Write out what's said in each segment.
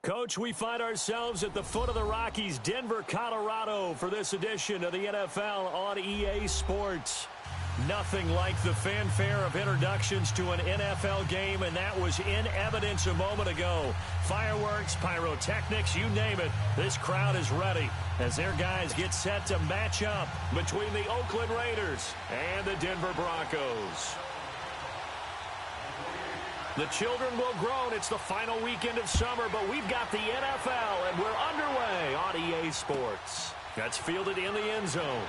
Coach, we find ourselves at the foot of the Rockies, Denver, Colorado, for this edition of the NFL on EA Sports. Nothing like the fanfare of introductions to an NFL game, and that was in evidence a moment ago. Fireworks, pyrotechnics, you name it. This crowd is ready as their guys get set to match up between the Oakland Raiders and the Denver Broncos. The children will groan. It's the final weekend of summer, but we've got the NFL, and we're underway on EA Sports. That's fielded in the end zone.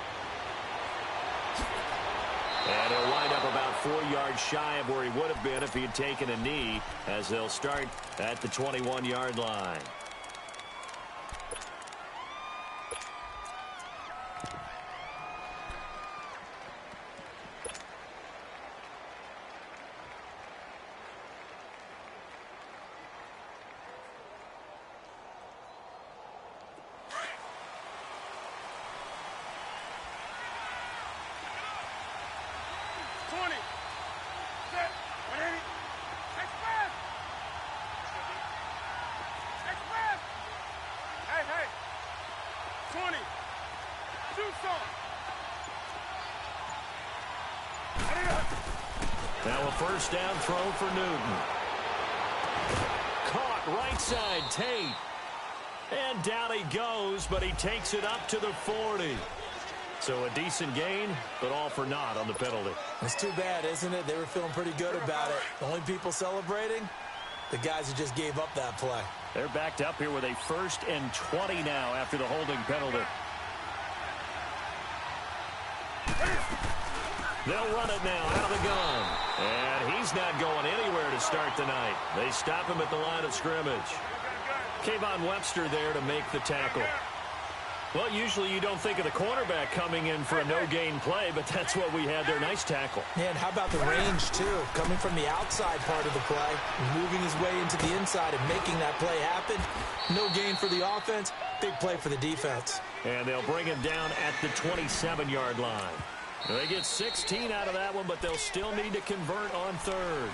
And he'll wind up about 4 yards shy of where he would have been if he had taken a knee, as they'll start at the 21-yard line. Now a first down throw for Newton. Caught right side, Tate. And down he goes, but he takes it up to the 40. So a decent gain, but all for naught on the penalty. It's too bad, isn't it? They were feeling pretty good about it. The only people celebrating, the guys who just gave up that play. They're backed up here with a 1st and 20 now after the holding penalty. They'll run it now out of the gun. And he's not going anywhere to start the night. They stop him at the line of scrimmage. Kayvon Webster there to make the tackle. Well, usually you don't think of the cornerback coming in for a no-gain play, but that's what we had there. Nice tackle. Yeah, and how about the range, too? Coming from the outside part of the play, moving his way into the inside and making that play happen. No gain for the offense, big play for the defense. And they'll bring him down at the 27-yard line. They get 16 out of that one, but they'll still need to convert on third.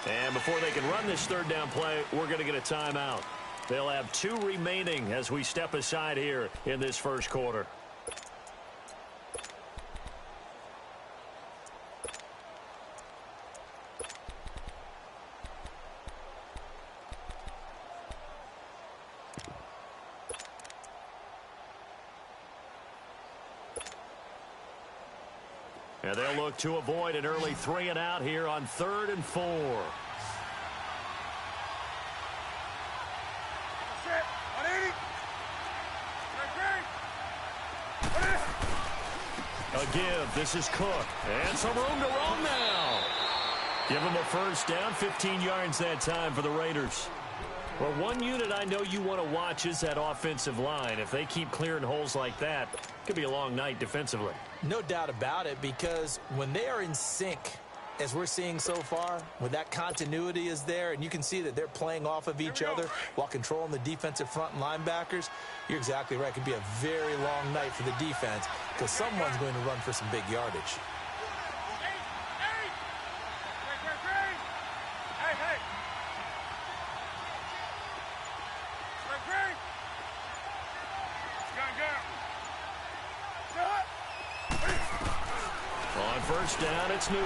And before they can run this third down play, we're going to get a timeout. They'll have 2 remaining as we step aside here in this first quarter. And they'll look to avoid an early 3 and out here on 3rd and 4. A give. This is Cook. And some room to roam now. Give him a first down. 15 yards that time for the Raiders. Well, one unit I know you want to watch is that offensive line. If they keep clearing holes like that, it could be a long night defensively. No doubt about it, because when they are in sync, as we're seeing so far, when that continuity is there, and you can see that they're playing off of each other while controlling the defensive front and linebackers, you're exactly right. It could be a very long night for the defense because someone's going to run for some big yardage. On first down, it's Newton.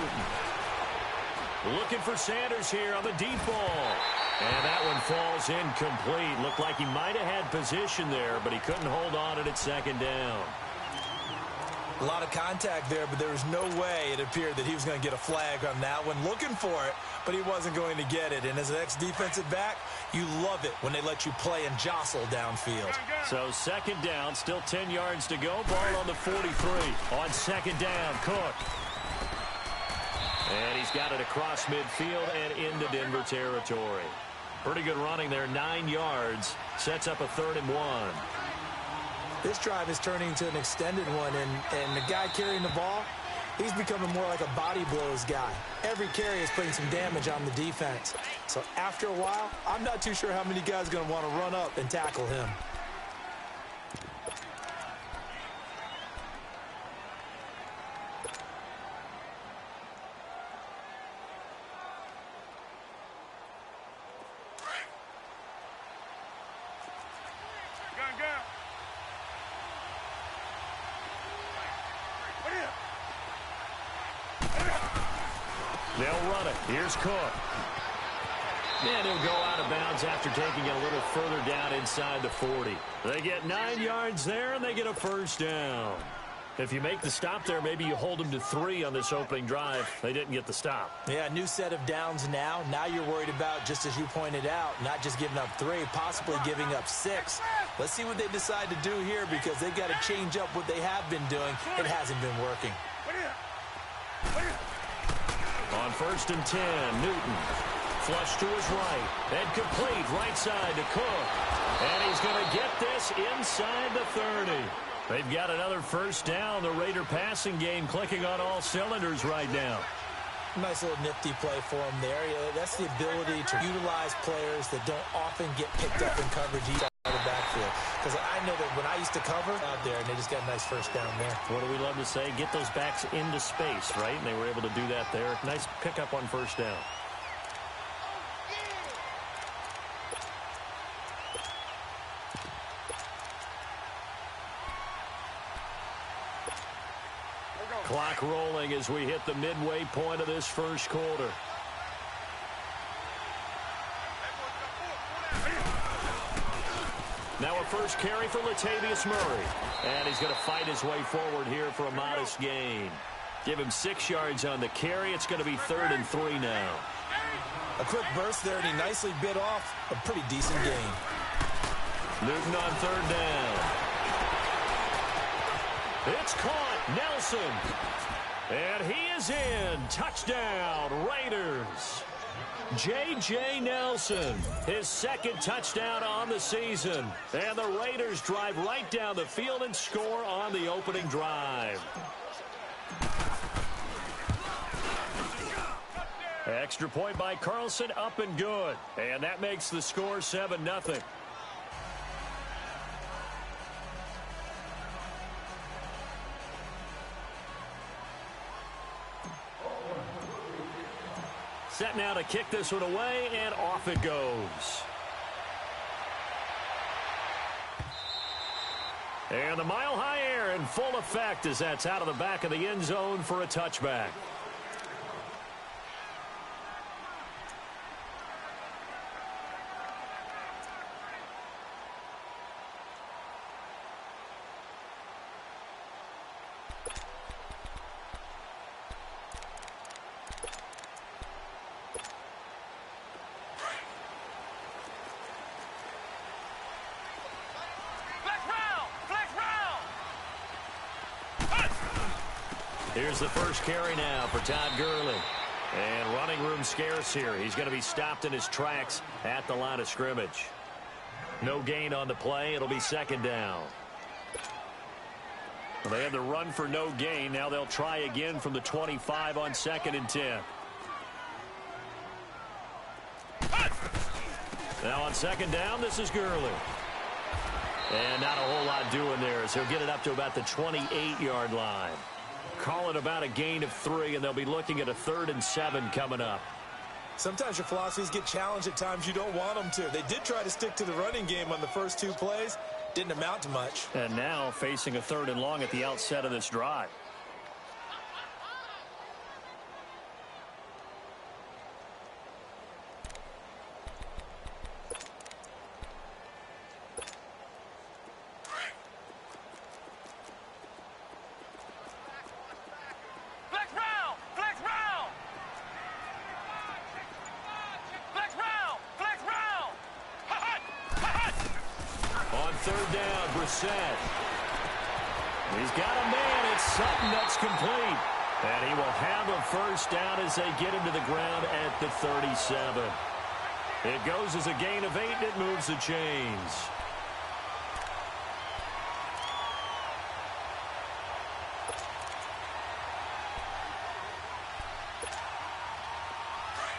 Looking for Sanders here on the deep ball. And that one falls incomplete. Looked like he might have had position there, but he couldn't hold on to it at second down. A lot of contact there, but there was no way it appeared that he was going to get a flag on that one. Looking for it, but he wasn't going to get it. And as an ex-defensive back, you love it when they let you play and jostle downfield. So second down, still 10 yards to go. Ball on the 43. On second down, Cook. And he's got it across midfield and into Denver territory. Pretty good running there, 9 yards. Sets up a 3rd and 1. This drive is turning into an extended one, and the guy carrying the ball, he's becoming more like a body blows guy. Every carry is putting some damage on the defense. So after a while, I'm not too sure how many guys are going to want to run up and tackle him. They'll run it. Here's Cook. And he'll go out of bounds after taking it a little further down inside the 40. They get 9 yards there, and they get a first down. If you make the stop there, maybe you hold them to 3 on this opening drive. They didn't get the stop. Yeah, new set of downs now. Now you're worried about, just as you pointed out, not just giving up 3, possibly giving up 6. Let's see what they decide to do here because they've got to change up what they have been doing. It hasn't been working. On 1st and 10, Newton. Flush to his right. And complete right side to Cook. And he's going to get this inside the 30. They've got another first down. The Raider passing game clicking on all cylinders right now. Nice little nifty play for him there. Yeah, that's the ability to utilize players that don't often get picked up in coverage each out of the backfield. Because I know that when I used to cover out there, and they just got a nice first down there. What do we love to say? Get those backs into space, right? And they were able to do that there. Nice pickup on first down. Clock rolling as we hit the midway point of this first quarter. Now a first carry for Latavius Murray. And he's going to fight his way forward here for a modest gain. Give him 6 yards on the carry. It's going to be 3rd and 3 now. A quick burst there, and he nicely bit off a pretty decent gain. Newton on 3rd down. It's caught. Nelson. And he is in. Touchdown, Raiders. J.J. Nelson, his 2nd touchdown on the season. And the Raiders drive right down the field and score on the opening drive. Extra point by Carlson, up and good. And that makes the score 7-0. Set now to kick this one away, and off it goes. And the mile-high air in full effect as that's out of the back of the end zone for a touchback. Here's the first carry now for Todd Gurley. And running room scarce here. He's going to be stopped in his tracks at the line of scrimmage. No gain on the play. It'll be 2nd down. Well, they had the run for no gain. Now they'll try again from the 25 on 2nd and 10. Now on 2nd down, this is Gurley. And not a whole lot doing there, so he'll get it up to about the 28-yard line. Call it about a gain of 3, and they'll be looking at a 3rd and 7 coming up. Sometimes your philosophies get challenged at times you don't want them to. They did try to stick to the running game on the first 2 plays. Didn't amount to much. And now facing a 3rd and long at the outset of this drive. He's got a man. It's Sutton that's complete. And he will have a first down as they get him to the ground at the 37. It goes as a gain of 8, and it moves the chains.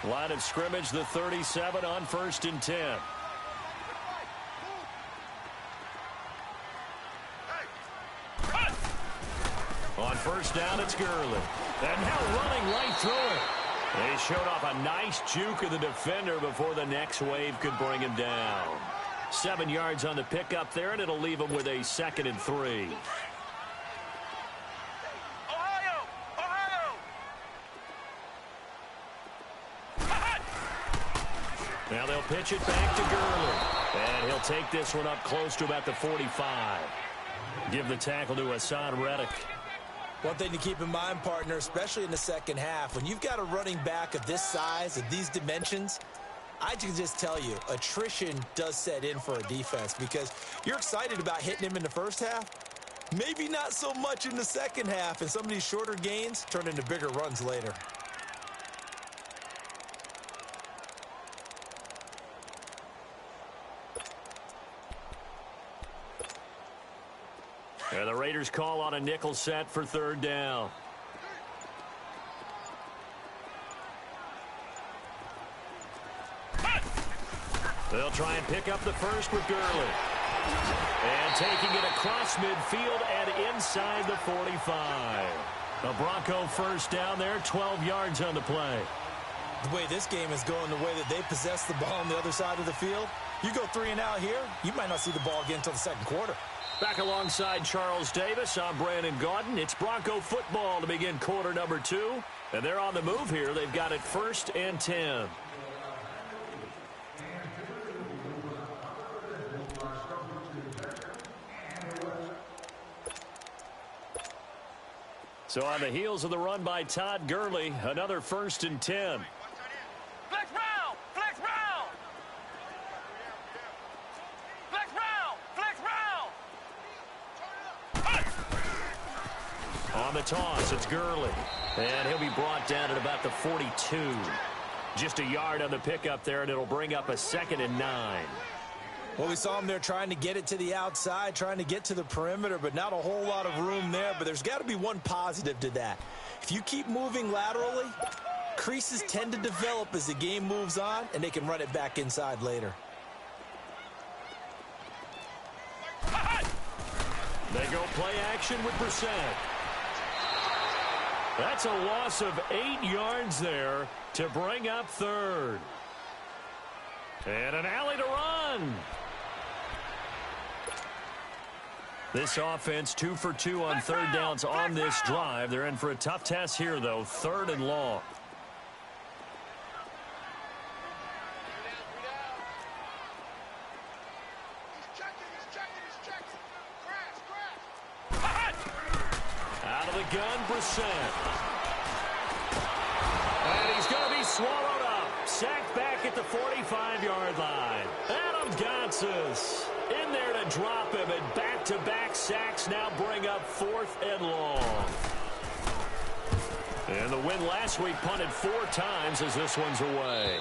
Line of scrimmage, the 37 on 1st and 10. On 1st down, it's Gurley. And now running right through it. They showed off a nice juke of the defender before the next wave could bring him down. 7 yards on the pickup there, and it'll leave him with a 2nd and 3. Now they'll pitch it back to Gurley. And he'll take this one up close to about the 45. Give the tackle to Hassan Reddick. One thing to keep in mind, partner, especially in the second half, when you've got a running back of this size, of these dimensions, I can just tell you, attrition does set in for a defense because you're excited about hitting him in the first half. Maybe not so much in the second half, and some of these shorter gains turn into bigger runs later. And the Raiders call on a nickel set for third down. They'll try and pick up the first with Gurley. And taking it across midfield and inside the 45. A Bronco first down there, 12 yards on the play. The way this game is going, the way that they possess the ball on the other side of the field, you go 3 and out here, you might not see the ball again until the second quarter. Back alongside Charles Davis, I'm Brandon Gaudin. It's Bronco football to begin quarter number 2. And they're on the move here. They've got it 1st and 10. So on the heels of the run by Todd Gurley, another 1st and 10. Flex round! Flex round! Flex round! Flex round! On the toss, it's Gurley. And he'll be brought down at about the 42. Just a yard on the pickup there, and it'll bring up a 2nd and 9. Well, we saw him there trying to get it to the outside, trying to get to the perimeter, but not a whole lot of room there. But there's got to be one positive to that. If you keep moving laterally, creases tend to develop as the game moves on, and they can run it back inside later. They go play action with Brissett. That's a loss of 8 yards there to bring up 3rd. And an alley to run. This offense 2 for 2 on third downs on this drive. They're in for a tough test here, though. 3rd and long. Out of the gun, Brissett. And he's going to be swallowed up. Sacked back at the 45-yard line. Adam Gotsis in there to drop him, and back-to-back sacks now bring up 4th and long. And the win last week punted 4 times as this one's away.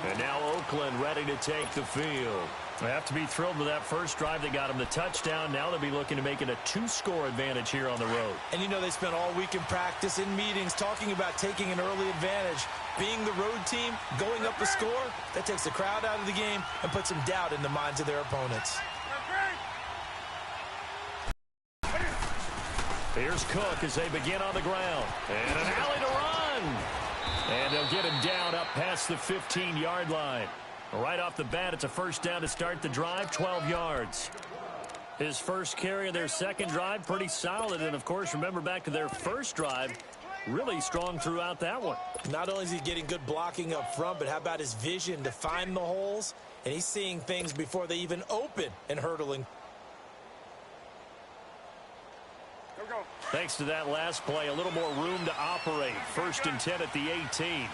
And now Oakland ready to take the field. They have to be thrilled with that first drive. They got him the touchdown. Now they'll be looking to make it a 2-score advantage here on the road. And you know they spent all week in practice, in meetings, talking about taking an early advantage. Being the road team, going up a score, that takes the crowd out of the game and puts some doubt in the minds of their opponents. Here's Cook as they begin on the ground. And an alley to run. And they'll get him down up past the 15-yard line. Right off the bat, it's a first down to start the drive, 12 yards. His first carry of their second drive, pretty solid. And, of course, remember back to their first drive, really strong throughout that one. Not only is he getting good blocking up front, but how about his vision to find the holes? And he's seeing things before they even open and hurdling. Thanks to that last play, a little more room to operate. 1st and 10 at the 18.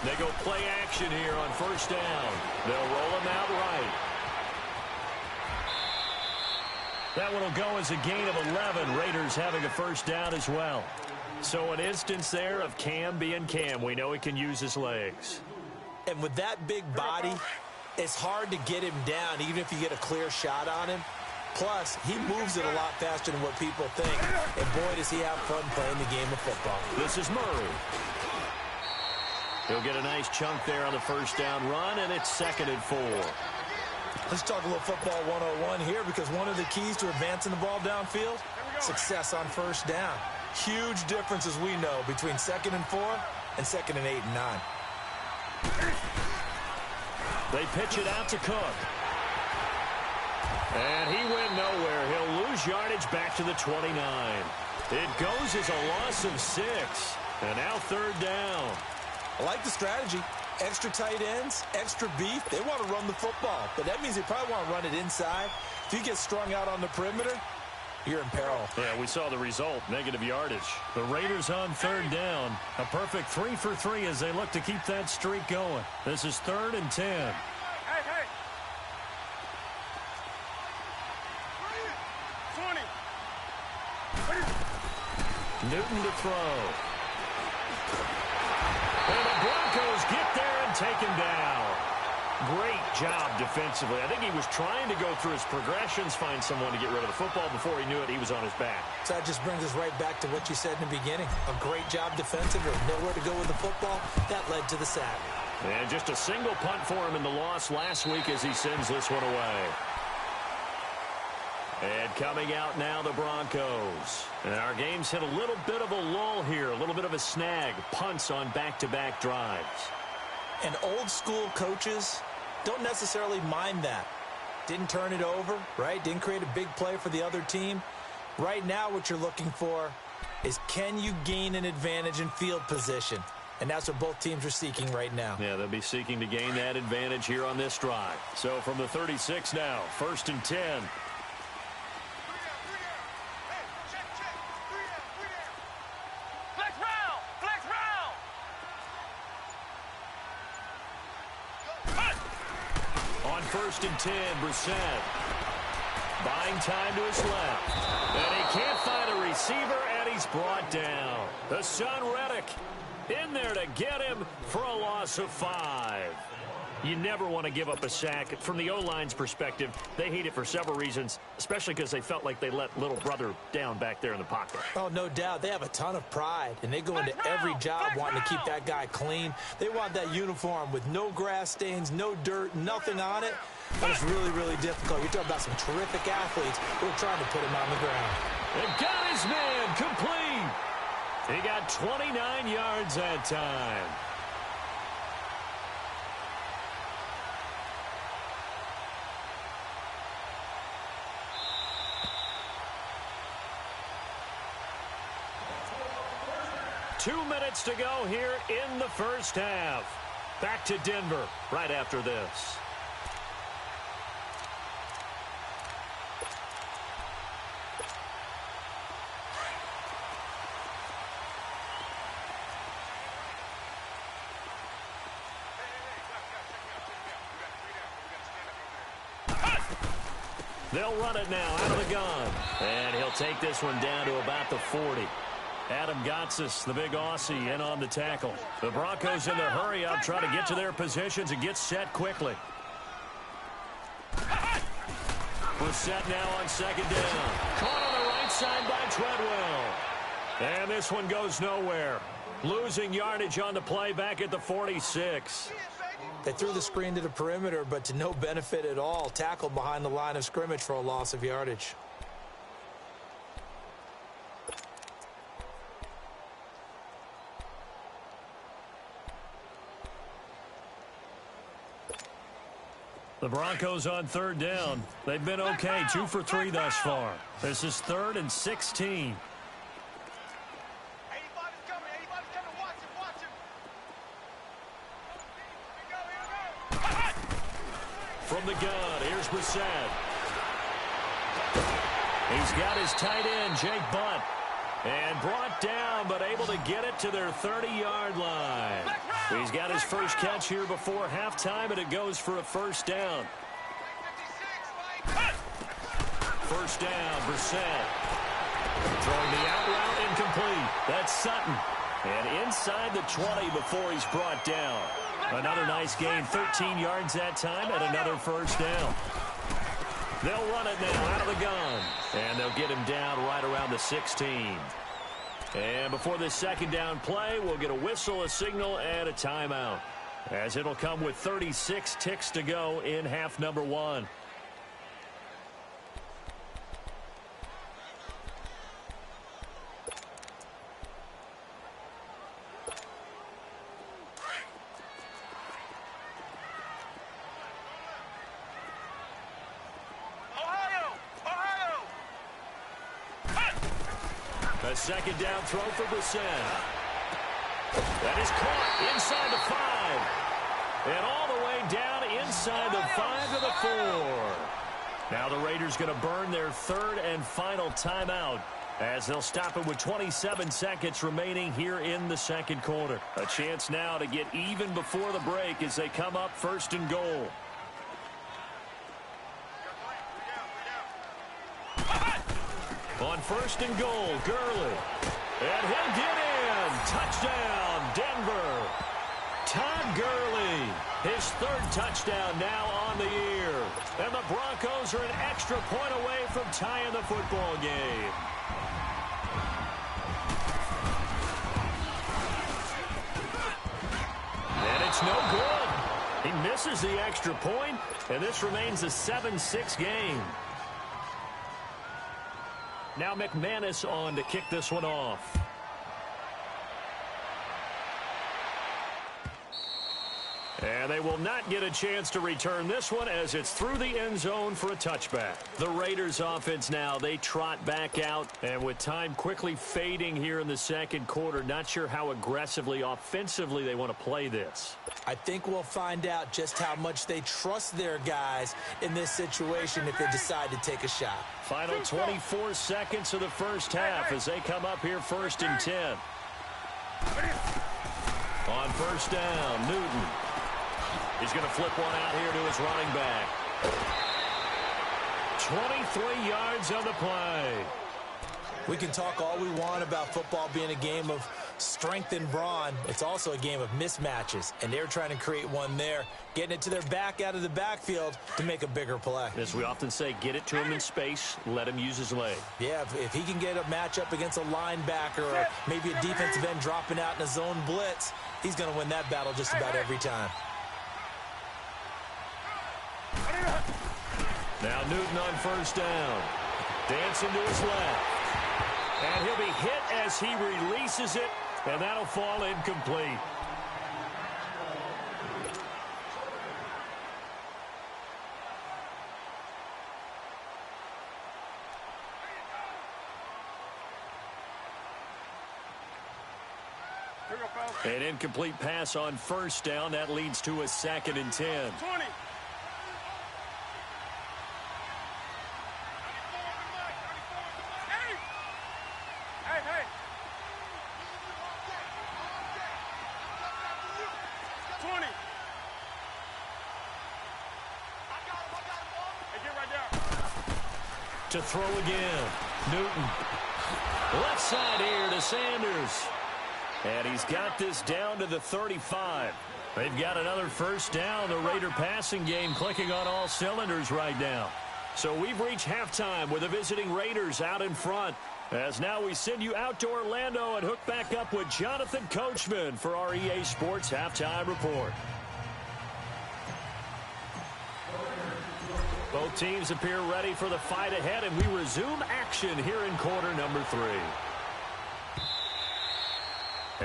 They go play action here on first down. They'll roll him out right. That one will go as a gain of 11. Raiders having a first down as well. So an instance there of Cam being Cam. We know he can use his legs. And with that big body, it's hard to get him down, even if you get a clear shot on him. Plus, he moves it a lot faster than what people think. And boy, does he have fun playing the game of football. This is Murray. He'll get a nice chunk there on the first down run, and it's 2nd and 4. Let's talk a little football 101 here, because one of the keys to advancing the ball downfield, success on first down. Huge difference, as we know, between 2nd and 4 and 2nd and 8 and 9. They pitch it out to Cook. And he went nowhere. He'll lose his yardage back to the 29. It goes as a loss of 6. And now third down. I like the strategy. Extra tight ends, extra beef. They want to run the football, but that means they probably want to run it inside. If you get strung out on the perimeter, you're in peril. Yeah, we saw the result, negative yardage. The Raiders on third down. A perfect 3 for 3 as they look to keep that streak going. This is 3rd and 10. Hey, hey. 20. Newton to throw. And the Broncos get there and take him down. Great job defensively. I think he was trying to go through his progressions, find someone to get rid of the football. Before he knew it, he was on his back. So that just brings us right back to what you said in the beginning. A great job defensively. Nowhere to go with the football. That led to the sack. And just a single punt for him in the loss last week as he sends this one away. And coming out now, the Broncos. And our game's hit a little bit of a lull here, a little bit of a snag. Punts on back-to-back drives. And old-school coaches don't necessarily mind that. Didn't turn it over, right? Didn't create a big play for the other team. Right now, what you're looking for is, can you gain an advantage in field position? And that's what both teams are seeking right now. Yeah, they'll be seeking to gain that advantage here on this drive. So from the 36 now, 1st and 10. On 1st and 10, Brissett. Buying time to his left. And he can't find a receiver, and he's brought down. Hassan Reddick in there to get him for a loss of 5. You never want to give up a sack. From the O-line's perspective, they hate it for several reasons, especially because they felt like they let little brother down back there in the pocket. Oh, no doubt. They have a ton of pride, and they go into every job wanting to keep that guy clean. They want that uniform with no grass stains, no dirt, nothing on it. But it's really, really difficult. You're talking about some terrific athletes who are trying to put him on the ground. And got his man complete. He got 29 yards that time. Two minutes to go here in the first half. Back to Denver right after this. They'll run it now out of the gun. And he'll take this one down to about the 40. Adam Gotsis, the big Aussie, in on the tackle. The Broncos in their hurry-up try to get to their positions and get set quickly. Brissett now on 2nd down. Caught on the right side by Treadwell. And this one goes nowhere. Losing yardage on the play back at the 46. They threw the screen to the perimeter, but to no benefit at all. Tackled behind the line of scrimmage for a loss of yardage. The Broncos on 3rd down. They've been okay, 2 for 3 thus far. This is 3rd and 16. From the gun, here's Brissett. He's got his tight end, Jake Butt. And brought down, but able to get it to their 30-yard line. He's got his first catch here before halftime, and it goes for a 1st down. 1st down, Brissett. Throwing the out route incomplete. That's Sutton. And inside the 20 before he's brought down. Another nice gain, 13 yards that time, and another 1st down. They'll run it now out of the gun. And they'll get him down right around the 16. And before this 2nd down play, we'll get a whistle, a signal, and a timeout. As it'll come with 36 ticks to go in half number 1. A second down throw for Brissett. That is caught inside the 5. And all the way down inside the 5 to the 4. Now the Raiders going to burn their third and final timeout as they'll stop it with 27 seconds remaining here in the second quarter. A chance now to get even before the break as they come up first and goal. On first and goal, Gurley. And he'll get in. Touchdown, Denver. Todd Gurley, his third touchdown now on the year. And the Broncos are an extra point away from tying the football game. And it's no good. He misses the extra point, and this remains a 7-6 game. Now McManus on to kick this one off. And they will not get a chance to return this one as it's through the end zone for a touchback. The Raiders offense now, they trot back out. And with time quickly fading here in the second quarter, not sure how aggressively, offensively they want to play this. I think we'll find out just how much they trust their guys in this situation if they decide to take a shot. Final 24 seconds of the first half as they come up here first and 10. On first down, Newton. He's going to flip one out here to his running back. 23 yards on the play. We can talk all we want about football being a game of strength and brawn. It's also a game of mismatches, and they're trying to create one there, getting it to their back out of the backfield to make a bigger play. As we often say, get it to him in space, let him use his leg. Yeah, if he can get a matchup against a linebacker or maybe a defensive end dropping out in a zone blitz, he's going to win that battle just about every time. Now Newton on first down. Dancing to his left. And he'll be hit as he releases it, and that'll fall incomplete. An incomplete pass on first down. That leads to a 2nd and 10. 20. To throw again. Newton. Left side here to Sanders. And he's got this down to the 35. They've got another first down. The Raider passing game clicking on all cylinders right now. So we've reached halftime with the visiting Raiders out in front. As now we send you out to Orlando and hook back up with Jonathan Coachman for our EA Sports Halftime Report. Both teams appear ready for the fight ahead, and we resume action here in quarter number 3.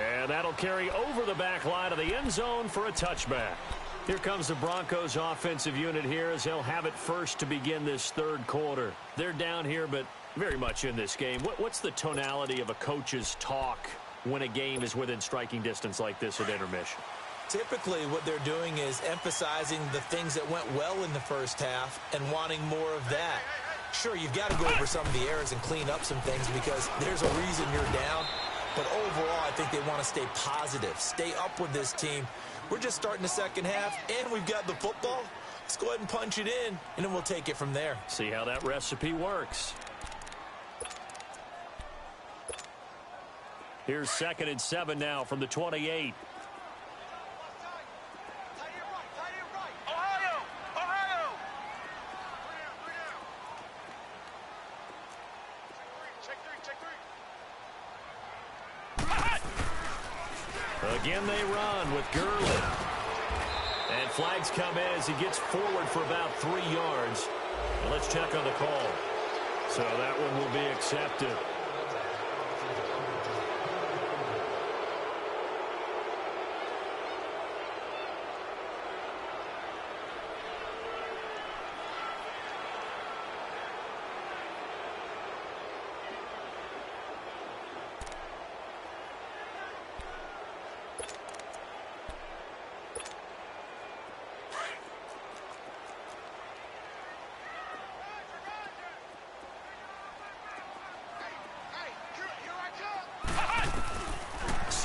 And that'll carry over the back line of the end zone for a touchback. Here comes the Broncos offensive unit here as they'll have it first to begin this third quarter. They're down here, but very much in this game. What's the tonality of a coach's talk when a game is within striking distance like this at intermission? Typically, what they're doing is emphasizing the things that went well in the first half and wanting more of that. Sure, you've got to go over some of the errors and clean up some things because there's a reason you're down. But overall, I think they want to stay positive, stay up with this team. We're just starting the second half, and we've got the football. Let's go ahead and punch it in, and then we'll take it from there. See how that recipe works. Here's 2nd and 7 now from the 28. Again they run with Gurley. And flags come in as he gets forward for about 3 yards. And let's check on the call. So that one will be accepted.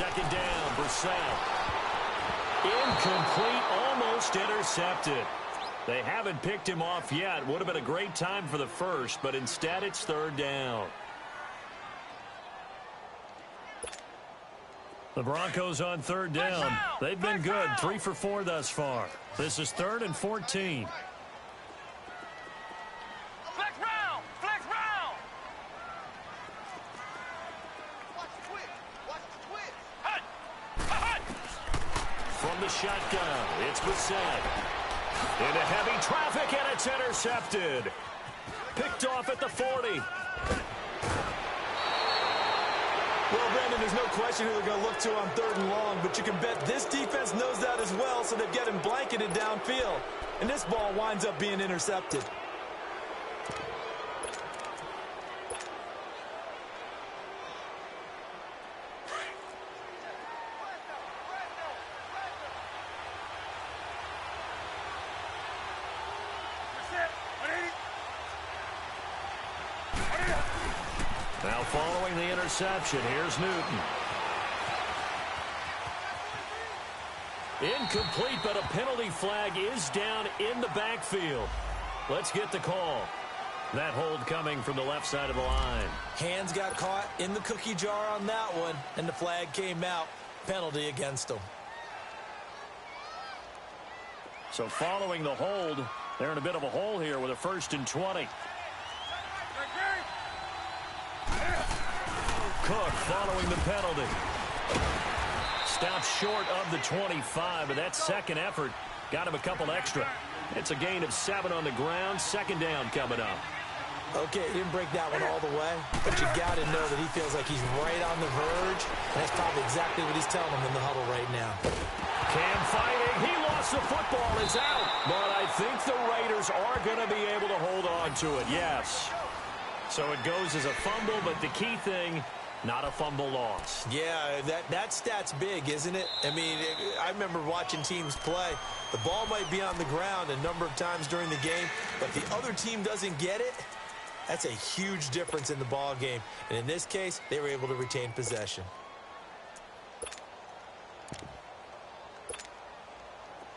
second down, Brissett. Incomplete, almost intercepted. They haven't picked him off yet. Would have been a great time for the first, but instead it's third down. The Broncos on third down. They've been good, 3 for 4 thus far. This is 3rd and 14. Flex round! Flex round! Watch the twist! Hut! Hut! From the shotgun, it's Brissett. Into heavy traffic, and it's intercepted. Picked off at the 40. Well, Brandon, there's no question who they're going to look to on 3rd and long, but you can bet this defense knows that as well, so they've got him blanketed downfield. And this ball winds up being intercepted. Now following the interception, here's Newton. Incomplete, but a penalty flag is down in the backfield. Let's get the call. That hold coming from the left side of the line. Hands got caught in the cookie jar on that one, and the flag came out. Penalty against them. So following the hold, they're in a bit of a hole here with a 1st and 20. Cook following the penalty. Stopped short of the 25, but that second effort got him a couple extra. It's a gain of 7 on the ground. Second down coming up. Okay, he didn't break that one all the way, but you got to know that he feels like he's right on the verge. And that's probably exactly what he's telling him in the huddle right now. Cam fighting. He lost the football. It's out. But I think the Raiders are going to be able to hold on to it. Yes. So it goes as a fumble, but the key thing, not a fumble loss. Yeah, that stat's big, isn't it? I mean, I remember watching teams play. The ball might be on the ground a number of times during the game, but if the other team doesn't get it, that's a huge difference in the ball game. And in this case, they were able to retain possession.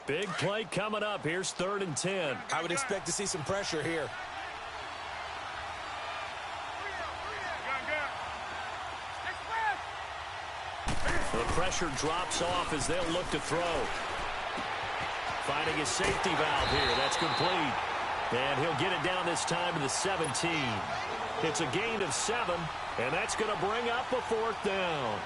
Big play coming up. Here's 3rd and 10. I would expect to see some pressure here. The pressure drops off as they'll look to throw. Finding his safety valve here. That's complete. And he'll get it down this time to the 17. It's a gain of 7, and that's going to bring up a 4th down.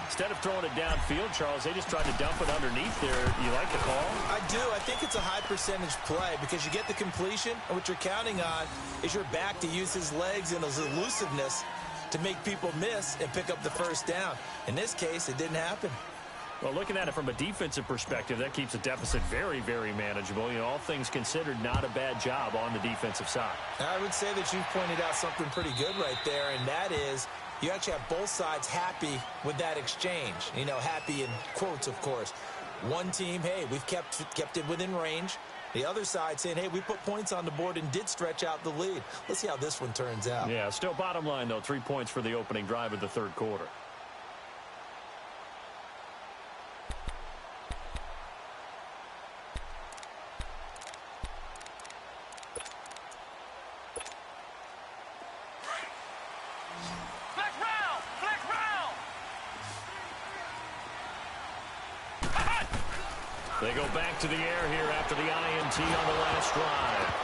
Instead of throwing it downfield, Charles, they just tried to dump it underneath there. You like the call? I do. I think it's a high percentage play because you get the completion, and what you're counting on is your back to use his legs and his elusiveness to make people miss and pick up the 1st down. In this case, it didn't happen. Well, looking at it from a defensive perspective, that keeps the deficit very, very manageable. You know, all things considered, not a bad job on the defensive side. I would say that you've pointed out something pretty good right there, and that is you actually have both sides happy with that exchange. You know, happy in quotes, of course. One team, hey, we've kept it within range. The other side saying, hey, we put points on the board and did stretch out the lead. Let's see how this one turns out. Yeah, still bottom line, though, 3 points for the opening drive of the 3rd quarter. They go back to the air here after the INT on the last drive.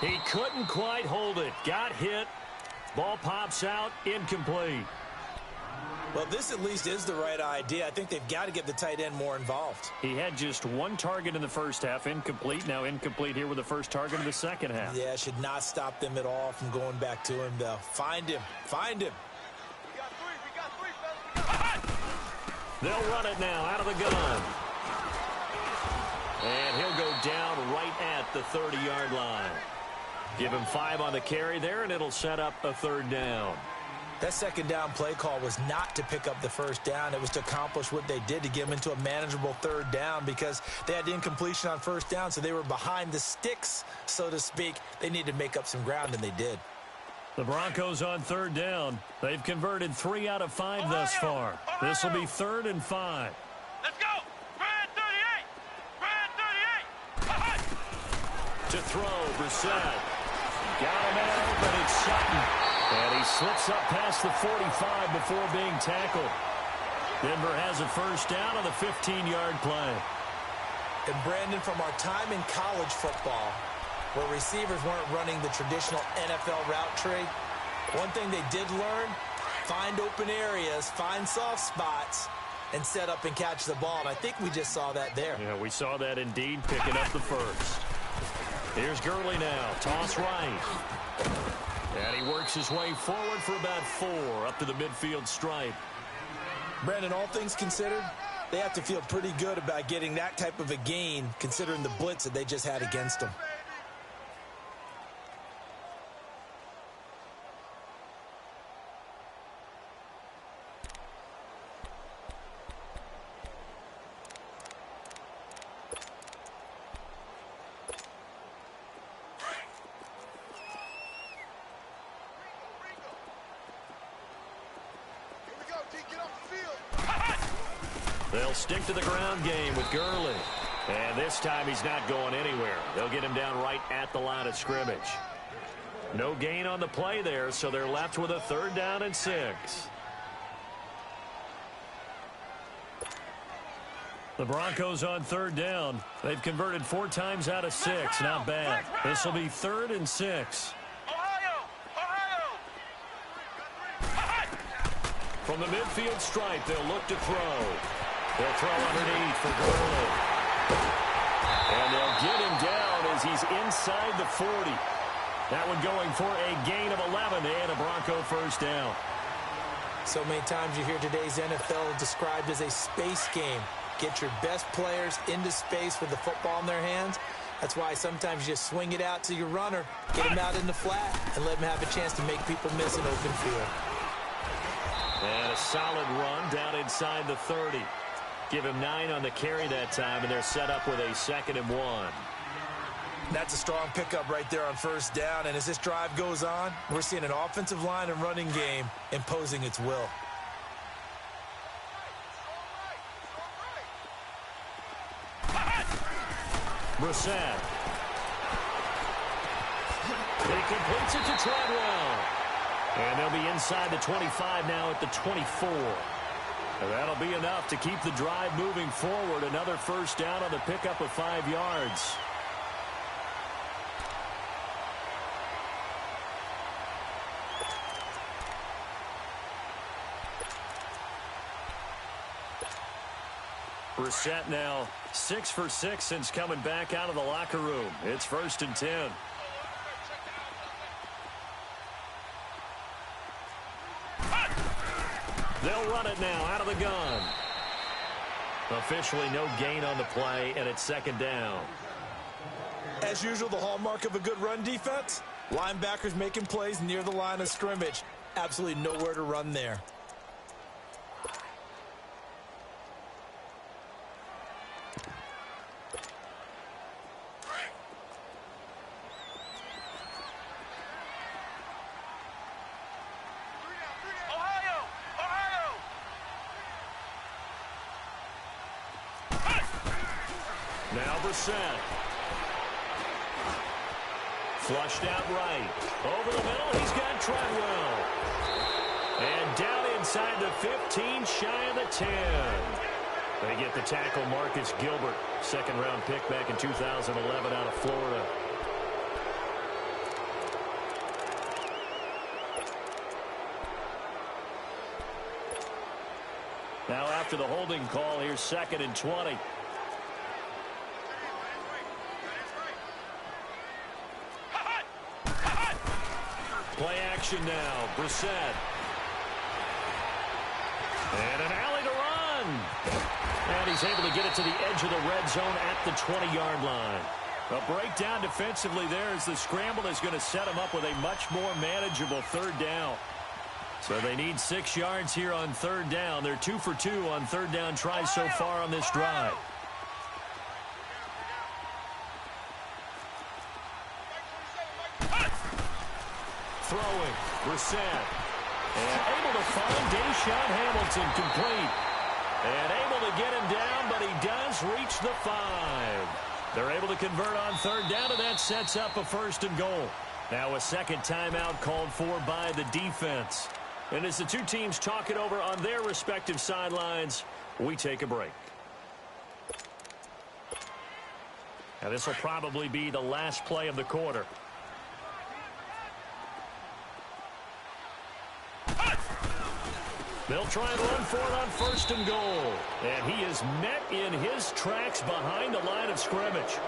He couldn't quite hold it. Got hit. Ball pops out. Incomplete. Well, this at least is the right idea. I think they've got to get the tight end more involved. He had just 1 target in the first half. Incomplete. Now incomplete here with the first target of the second half. Yeah, should not stop them at all from going back to him, though. Find him. Find him. We got three, fellas. They'll run it now out of the gun. And he'll go down right at the 30-yard line. Give him 5 on the carry there, and it'll set up a 3rd down. That second down play call was not to pick up the 1st down. It was to accomplish what they did to get them into a manageable 3rd down because they had incompletion on 1st down, so they were behind the sticks, so to speak. They needed to make up some ground, and they did. The Broncos on third down. They've converted 3 out of 5 thus far. This will be 3rd and 5. Let's go. Brand 38. Brand 38. To throw, Brissett. Got him out open. It's Sutton. And he slips up past the 45 before being tackled. Denver has a first down on the 15-yard play. And Brandon, from our time in college football, where receivers weren't running the traditional NFL route tree, one thing they did learn, find open areas, find soft spots, and set up and catch the ball. And I think we just saw that there. Yeah, we saw that indeed, picking up the first. Here's Gurley now, toss right. And he works his way forward for about 4 up to the midfield stripe. Brandon, all things considered, they have to feel pretty good about getting that type of a gain, considering the blitz that they just had against them. They'll stick to the ground game with Gurley. And this time he's not going anywhere. They'll get him down right at the line of scrimmage. No gain on the play there, so they're left with a 3rd down and 6. The Broncos on 3rd down. They've converted 4 times out of 6. Not bad. This will be 3rd and 6. From the midfield stripe, they'll look to throw. They'll throw underneath for Gurley. And they'll get him down as he's inside the 40. That one going for a gain of 11 and a Bronco first down. So many times you hear today's NFL described as a space game. Get your best players into space with the football in their hands. That's why sometimes you just swing it out to your runner, get him out in the flat, and let him have a chance to make people miss an open field. And a solid run down inside the 30. Give him 9 on the carry that time, and they're set up with a 2nd and 1. That's a strong pickup right there on first down, and as this drive goes on, we're seeing an offensive line and running game imposing its will. Brissett. He completes it to Treadwell. And they'll be inside the 25 now at the 24. And that'll be enough to keep the drive moving forward. Another first down on the pickup of 5 yards. Brissett now 6 for 6 since coming back out of the locker room. It's 1st and 10. They'll run it now out of the gun. Officially no gain on the play, and it's 2nd down. As usual, the hallmark of a good run defense, linebackers making plays near the line of scrimmage. Absolutely nowhere to run there. Now Brissett. Flushed out right. Over the middle, he's got Treadwell. And down inside the 15, shy of the 10. They get the tackle, Marcus Gilbert. 2nd-round pick back in 2011 out of Florida. Now after the holding call, here's 2nd and 20. Play action now. Brissett. And an alley to run. And he's able to get it to the edge of the red zone at the 20-yard line. A breakdown defensively there as the scramble is going to set him up with a much more manageable 3rd down. So they need 6 yards here on 3rd down. They're 2 for 2 on 3rd down tries so far on this drive. Throwing. Brissett. And able to find Deshaun Hamilton complete. And able to get him down, but he does reach the 5. They're able to convert on third down, and that sets up a 1st and goal. Now a second timeout called for by the defense. And as the two teams talk it over on their respective sidelines, we take a break. Now this will probably be the last play of the quarter. They'll try and run for it on 1st and goal. And he is met in his tracks behind the line of scrimmage.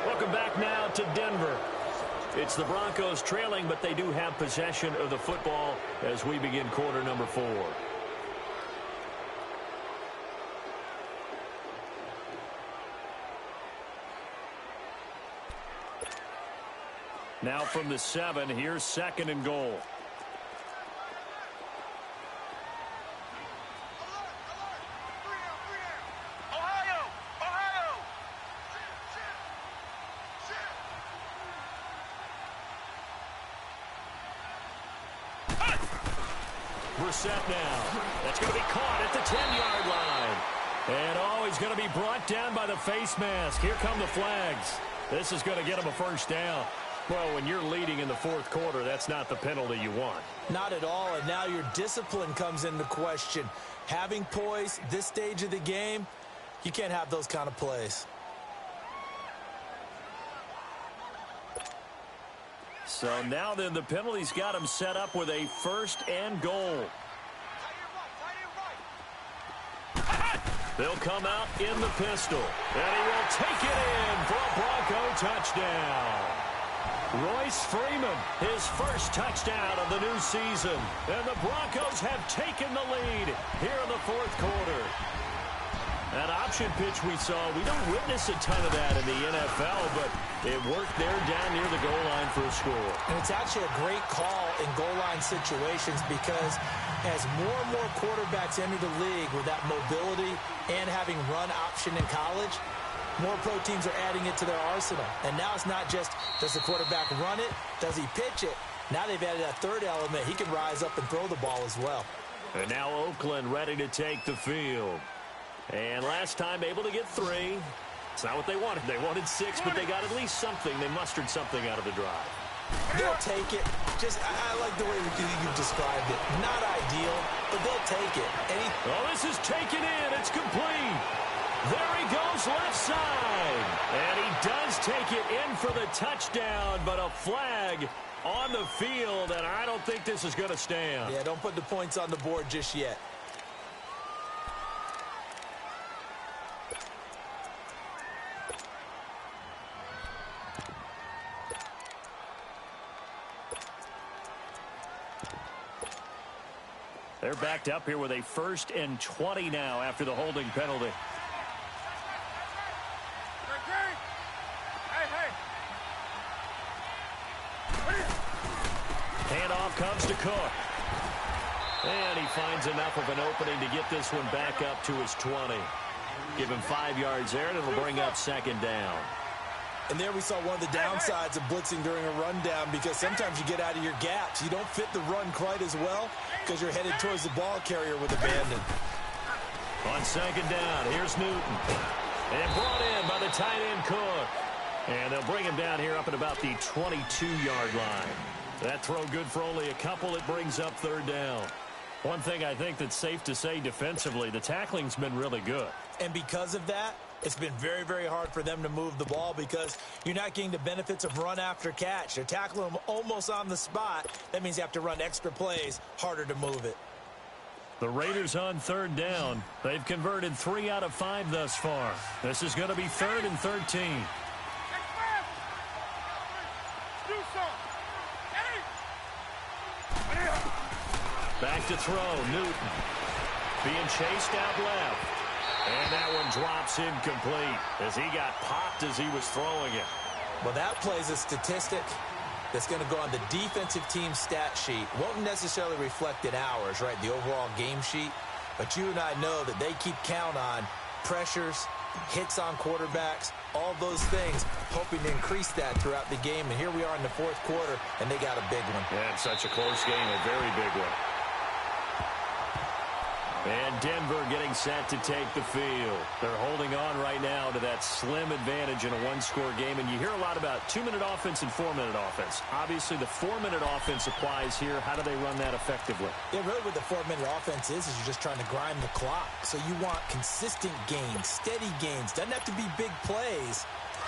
Welcome back now to Denver. It's the Broncos trailing, but they do have possession of the football as we begin quarter number 4. Now from the 7, here's 2nd and goal. Brissett now. That's going to be caught at the 10-yard line. And he's going to be brought down by the face mask. Here come the flags. This is going to get him a 1st down. Well, when you're leading in the 4th quarter, that's not the penalty you want. Not at all, and now your discipline comes into question. Having poise this stage of the game, you can't have those kind of plays. So now then the penalty's got him set up with a 1st and goal. They'll come out in the pistol. And he will take it in for a Bronco touchdown. Royce Freeman, his 1st touchdown of the new season. And the Broncos have taken the lead here in the 4th quarter. That option pitch we saw, we don't witness a ton of that in the NFL, but it worked there down near the goal line for a score. And it's actually a great call in goal line situations because as more and more quarterbacks enter the league with that mobility and having run option in college, more pro teams are adding it to their arsenal. And now it's not just, does the quarterback run it? Does he pitch it? Now they've added that 3rd element. He can rise up and throw the ball as well. And now Oakland ready to take the field. And last time able to get 3. It's not what they wanted. They wanted 6, but they got at least something. They mustered something out of the drive. They'll take it. I like the way you described it. Not ideal, but they'll take it. This is taken in. It's complete. There he goes left side. And he does take it in for the touchdown, but a flag on the field, and I don't think this is going to stand. Yeah, don't put the points on the board just yet. They're backed up here with a 1st and 20 now after the holding penalty. Handoff comes to Cook. And he finds enough of an opening to get this one back up to his 20. Give him 5 yards there, and it'll bring up 2nd down. And there we saw one of the downsides of blitzing during a rundown because sometimes you get out of your gaps. You don't fit the run quite as well because you're headed towards the ball carrier with abandon. On 2nd down, here's Newton. And brought in by the tight end Cook. And they'll bring him down here up at about the 22-yard line. That throw good for only a couple. It brings up 3rd down. One thing I think that's safe to say defensively, the tackling's been really good. And because of that, it's been very, very hard for them to move the ball because you're not getting the benefits of run after catch. They're tackling them almost on the spot. That means you have to run extra plays, harder to move it. The Raiders on 3rd down. They've converted 3 out of 5 thus far. This is going to be 3rd and 13. Back to throw, Newton. Being chased out left. And that one drops incomplete as he got popped as he was throwing it. Well, that plays a statistic that's going to go on the defensive team stat sheet. Won't necessarily reflect in ours, right, the overall game sheet. But you and I know that they keep count on pressures, hits on quarterbacks, all those things, hoping to increase that throughout the game. And here we are in the fourth quarter, and they got a big one. Yeah, it's such a close game, a very big one. And Denver getting set to take the field. They're holding on right now to that slim advantage in a one-score game. And you hear a lot about 2-minute offense and 4-minute offense. Obviously, the 4-minute offense applies here. How do they run that effectively? Yeah, really what the 4-minute offense is you're just trying to grind the clock. So you want consistent gains, steady gains. Doesn't have to be big plays,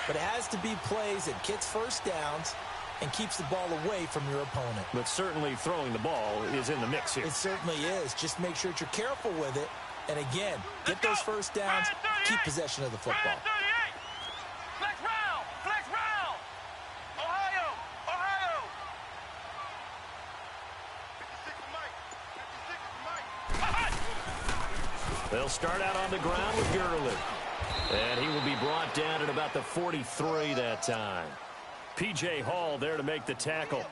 but it has to be plays that gets first downs and keeps the ball away from your opponent. But certainly throwing the ball is in the mix here. It certainly is. Just make sure that you're careful with it. And again, get those first downs, keep possession of the football. Flex round! Flex round! Ohio! Ohio! 56 Mike. They'll start out on the ground with Gurley. And he will be brought down at about the 43 that time. P.J. Hall there to make the tackle.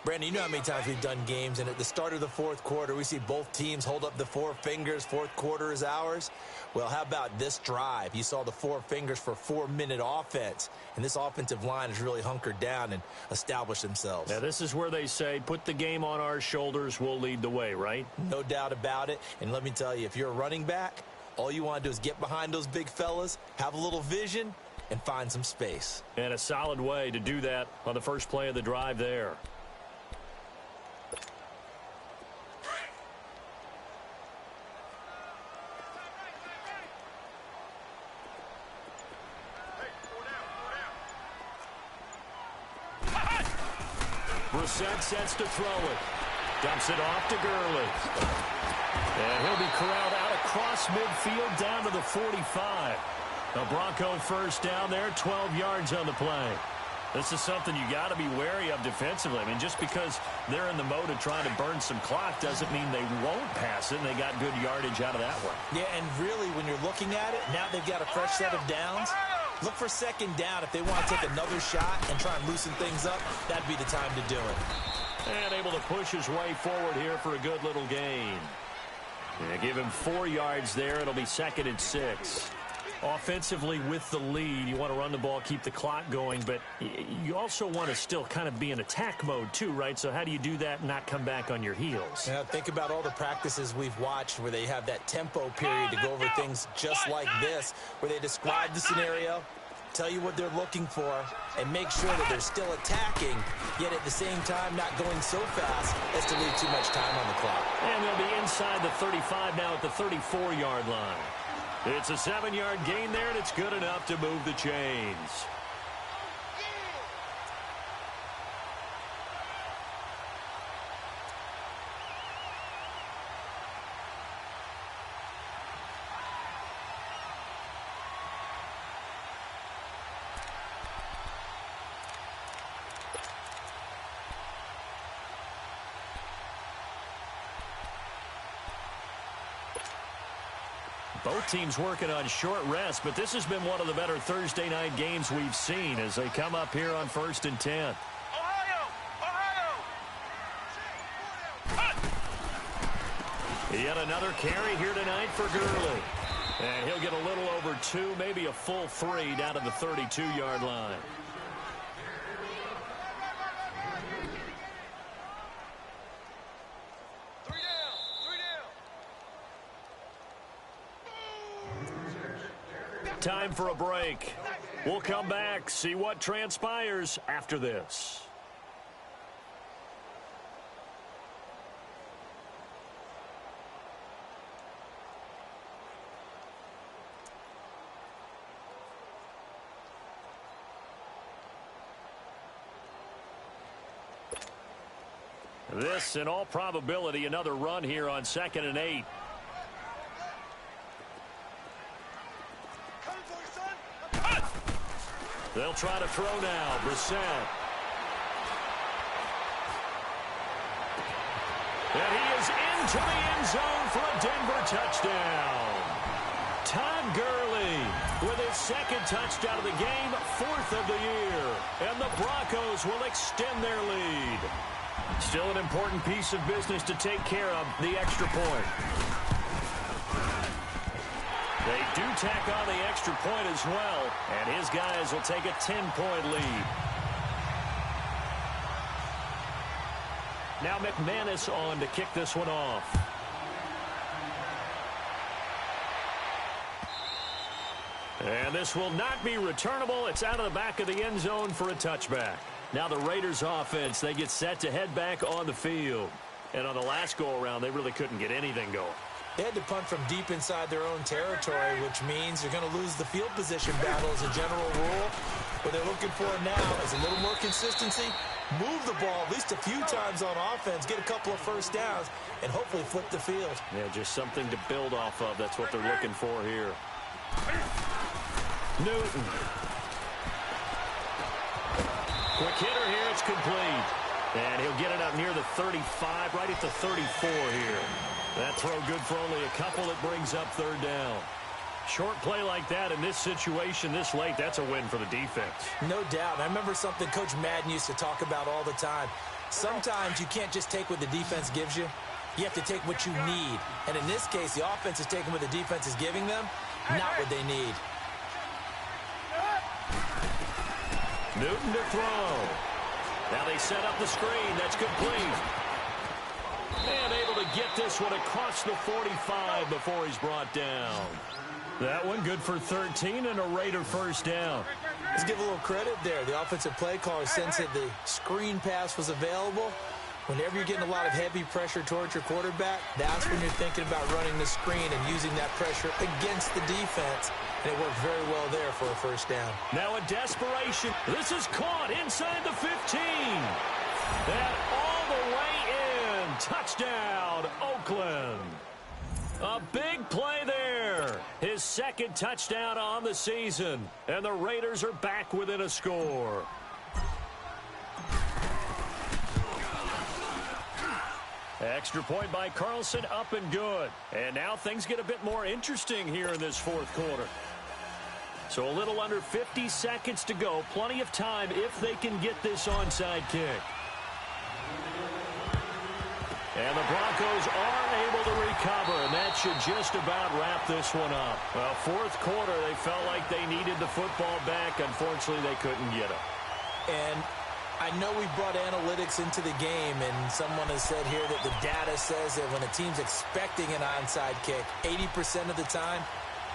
Brandon, you know how many times we've done games, and at the start of the fourth quarter, we see both teams hold up the four fingers. Fourth quarter is ours. Well, how about this drive? You saw the four fingers for 4-minute offense, and this offensive line has really hunkered down and established themselves. Now, this is where they say, put the game on our shoulders, we'll lead the way, right? No doubt about it. And let me tell you, if you're a running back, all you want to do is get behind those big fellas, have a little vision, and find some space. And a solid way to do that on the first play of the drive there. Brissett sets to throw it. Dumps it off to Gurley. And he'll be corralled out across midfield down to the 45. A Bronco first down there, 12 yards on the play. This is something you got to be wary of defensively. I mean, just because they're in the mode of trying to burn some clock doesn't mean they won't pass it, and they got good yardage out of that one. Yeah, and really, when you're looking at it, now they've got a fresh set of downs. Look for second down. If they want to take another shot and try and loosen things up, that'd be the time to do it. And able to push his way forward here for a good little gain. Yeah, give him 4 yards there. It'll be 2nd and 6. Offensively with the lead, you want to run the ball, keep the clock going, but you also want to still kind of be in attack mode too, right? So how do you do that and not come back on your heels? Yeah, think about all the practices we've watched where they have that tempo period to go over things just like this, where they describe the scenario, tell you what they're looking for, and make sure that they're still attacking, yet at the same time not going so fast as to leave too much time on the clock. And they'll be inside the 35 now at the 34-yard line. It's a 7-yard gain there, and it's good enough to move the chains. Both teams working on short rest, but this has been one of the better Thursday night games we've seen as they come up here on 1st and 10. Ohio! Ohio! Yet another carry here tonight for Gurley. And he'll get a little over 2, maybe a full 3 down to the 32-yard line. Time for a break. We'll come back, see what transpires after this. This, in all probability, another run here on 2nd and 8. They'll try to throw now. Brissett. And he is into the end zone for a Denver touchdown. Todd Gurley with his 2nd touchdown of the game, 4th of the year. And the Broncos will extend their lead. Still an important piece of business to take care of, the extra point. They do tack on the extra point as well, and his guys will take a 10-point lead. Now McManus on to kick this one off. And this will not be returnable. It's out of the back of the end zone for a touchback. Now the Raiders offense, they get set to head back on the field. And on the last go-around, they really couldn't get anything going. They had to punt from deep inside their own territory, which means you're going to lose the field position battle as a general rule. What they're looking for now is a little more consistency, move the ball at least a few times on offense, get a couple of first downs, and hopefully flip the field. Yeah, just something to build off of. That's what they're looking for here. Newton. Quick hitter here. It's complete. And he'll get it up near the 35, right at the 34 here. That throw good for only a couple. It brings up third down. Short play like that in this situation this late, that's a win for the defense. No doubt. I remember something Coach Madden used to talk about all the time. Sometimes you can't just take what the defense gives you. You have to take what you need. And in this case, the offense is taking what the defense is giving them, not what they need. Newton to throw. Now they set up the screen. That's complete. And able to get this one across the 45 before he's brought down. That one good for 13 and a Raider first down. Let's give a little credit there. The offensive play caller sensed that the screen pass was available. Whenever you're getting a lot of heavy pressure towards your quarterback, that's when you're thinking about running the screen and using that pressure against the defense. And it worked very well there for a first down. Now a desperation. This is caught inside the 15. And all the way in. Touchdown, Oakland. A big play there. His second touchdown on the season. And the Raiders are back within a score. Extra point by Carlson, up and good. And now things get a bit more interesting here in this fourth quarter. So a little under 50 seconds to go. Plenty of time if they can get this onside kick. And the Broncos are able to recover, and that should just about wrap this one up. Well, fourth quarter, they felt like they needed the football back. Unfortunately, they couldn't get it. And I know we brought analytics into the game, and someone has said here that the data says that when a team's expecting an onside kick, 80% of the time,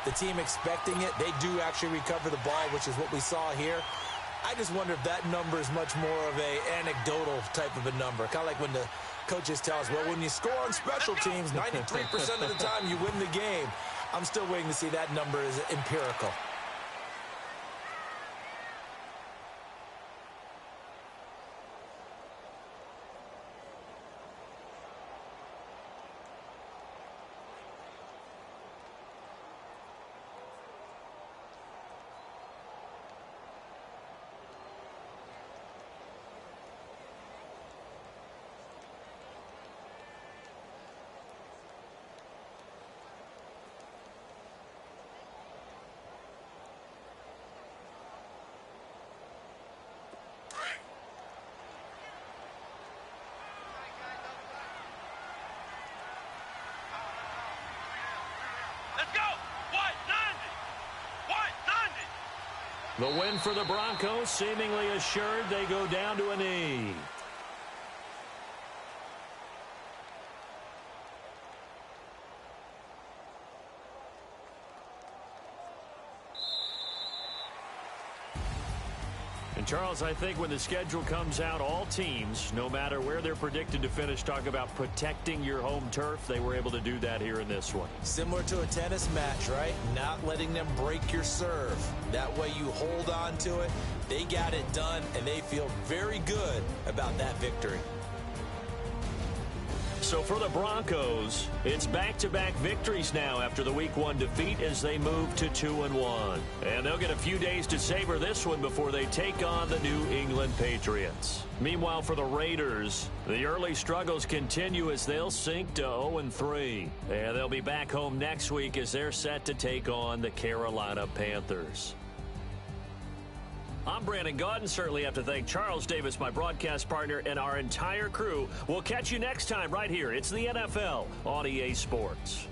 the team expecting it, they do actually recover the ball, which is what we saw here. I just wonder if that number is much more of a anecdotal type of a number. Kind of like when the coaches tell us, well, when you score on special teams, 93% of the time you win the game. I'm still waiting to see that number is empirical. Let's go! 190! 190! The win for the Broncos, seemingly assured. They go down to a knee. And Charles, I think when the schedule comes out, all teams, no matter where they're predicted to finish, talk about protecting your home turf. They were able to do that here in this one. Similar to a tennis match, right? Not letting them break your serve. That way you hold on to it. They got it done, and they feel very good about that victory. So for the Broncos, it's back-to-back victories now after the Week 1 defeat as they move to 2-1. And they'll get a few days to savor this one before they take on the New England Patriots. Meanwhile, for the Raiders, the early struggles continue as they'll sink to 0-3. And they'll be back home next week as they're set to take on the Carolina Panthers. I'm Brandon Gaudin. Certainly have to thank Charles Davis, my broadcast partner, and our entire crew. We'll catch you next time right here. It's the NFL on EA Sports.